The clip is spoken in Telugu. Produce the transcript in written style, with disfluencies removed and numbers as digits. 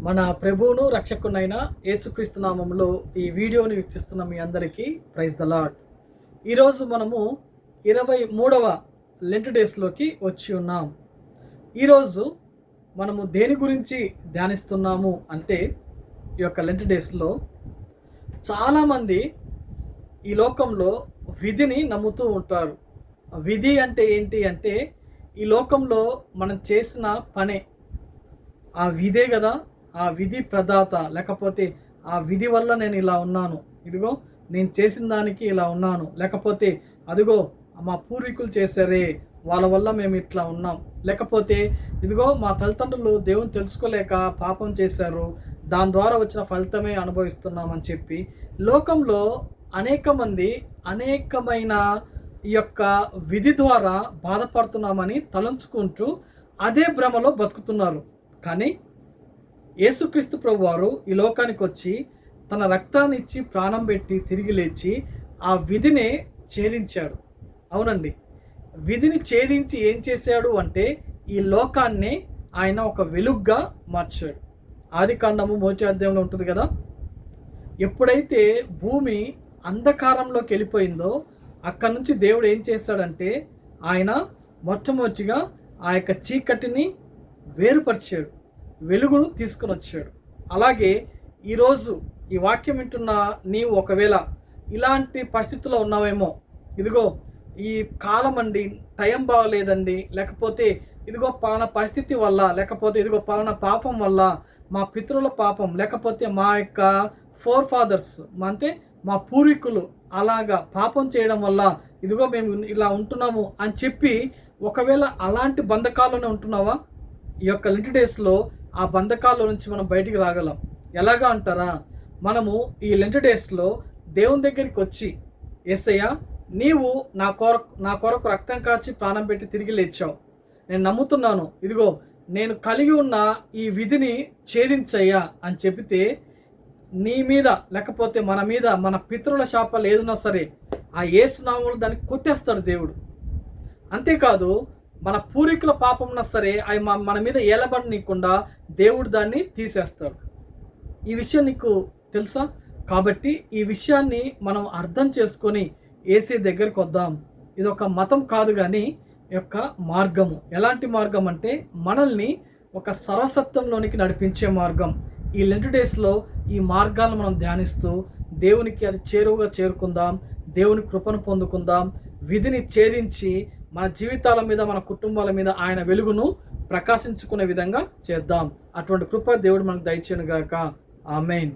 మన ప్రభువును రక్షకునైన యేసుక్రీస్తు నామములో ఈ వీడియోని వీక్షిస్తున్న మీ అందరికీ ప్రైజ్ ద లార్డ్. ఈరోజు మనము 23వ లెంట్ డేస్లోకి వచ్చి ఉన్నాం. ఈరోజు మనము దేని గురించి ధ్యానిస్తున్నాము అంటే, ఈ యొక్క లెంట్ డేస్లో చాలామంది ఈ లోకంలో విధిని నమ్ముతూ ఉంటారు. విధి అంటే ఏంటి అంటే, ఈ లోకంలో మనం చేసిన పనే ఆ విధే కదా, ఆ విధి ప్రదాత, లేకపోతే ఆ విధి వల్ల నేను ఇలా ఉన్నాను, ఇదిగో నేను చేసిన దానికి ఇలా ఉన్నాను, లేకపోతే అదిగో మా పూర్వీకులు చేశారే వాళ్ళ వల్ల మేము ఇట్లా ఉన్నాం, లేకపోతే ఇదిగో మా తల్లిదండ్రులు దేవుని తెలుసుకోలేక పాపం చేశారు, దాని ద్వారా వచ్చిన ఫలితమే అనుభవిస్తున్నామని చెప్పి లోకంలో అనేక మంది అనేకమైన ఈ యొక్క విధి ద్వారా బాధపడుతున్నామని తలంచుకుంటూ అదే భ్రమలో బతుకుతున్నారు. కానీ యేసుక్రీస్తు ప్రభువారు ఈ లోకానికి వచ్చి తన రక్తాన్ని ఇచ్చి ప్రాణం పెట్టి తిరిగి లేచి ఆ విధినే ఛేదించాడు. అవునండి, విధిని ఛేదించి ఏం చేశాడు అంటే, ఈ లోకాన్ని ఆయన ఒక వెలుగ్గా మార్చాడు. ఆదికాండము 3వ అధ్యాయంలో ఉంటుంది కదా, ఎప్పుడైతే భూమి అంధకారంలోకి వెళ్ళిపోయిందో అక్కడి నుంచి దేవుడు ఏం చేశాడంటే, ఆయన మొట్టమొదటిగా ఆ యొక్క చీకటిని వేరుపరిచాడు, వెలుగును తీసుకుని వచ్చాడు. అలాగే ఈరోజు ఈ వాక్యం వింటున్న నీవు ఒకవేళ ఇలాంటి పరిస్థితుల్లో ఉన్నావేమో, ఇదిగో ఈ కాలం అండి, టైం బాగలేదండి, లేకపోతే ఇదిగో పలానా పరిస్థితి వల్ల, లేకపోతే ఇదిగో పలానా పాపం వల్ల, మా పితరుల పాపం, లేకపోతే మా యొక్క ఫోర్ ఫాదర్స్ అంటే మా పూర్వీకులు అలాగా పాపం చేయడం వల్ల ఇదిగో మేము ఇలా ఉంటున్నాము అని చెప్పి, ఒకవేళ అలాంటి బంధకాల్లోనే ఉంటున్నావా, ఈ యొక్క లెంట్ డేస్లో ఆ బంధకాల్లో నుంచి మనం బయటికి రాగలం. ఎలాగా అంటారా, మనము ఈ లెంట్ డేస్లో దేవుని దగ్గరికి వచ్చి, యేసయ్య నీవు నా కొరకు రక్తం కాచి ప్రాణం పెట్టి తిరిగి లేచావు, నేను నమ్ముతున్నాను, ఇదిగో నేను కలిగి ఉన్న ఈ విధిని ఛేదించయ్యా అని చెబితే, నీ మీద లేకపోతే మన మీద మన పితరుల శాపాలు ఏదున్నా సరే ఆ యేసునామములో దాన్ని కొట్టేస్తాడు దేవుడు. అంతేకాదు మన పూర్వీకుల పాపం ఉన్నా సరే అవి మన మీద ఏలబడనీయకుండా దేవుడు దాన్ని తీసేస్తాడు. ఈ విషయం నీకు తెలుసా? కాబట్టి ఈ విషయాన్ని మనం అర్థం చేసుకొని యేసే దగ్గరికి వద్దాం. ఇది ఒక మతం కాదు, కానీ యొక్క మార్గము. ఎలాంటి మార్గం అంటే, మనల్ని ఒక సర్వసత్యంలోనికి నడిపించే మార్గం. ఈ లెంట్ డేస్లో ఈ మార్గాలను మనం ధ్యానిస్తూ దేవునికి అది చేరువుగా చేరుకుందాం, దేవుని కృపను పొందుకుందాం, విధిని ఛేదించి మన జీవితాల మీద, మన కుటుంబాల మీద ఆయన వెలుగును ప్రకాశించుకునే విధంగా చేద్దాం. అటువంటి కృప దేవుడు మనకు దయచేయును గాక. ఆమేన్.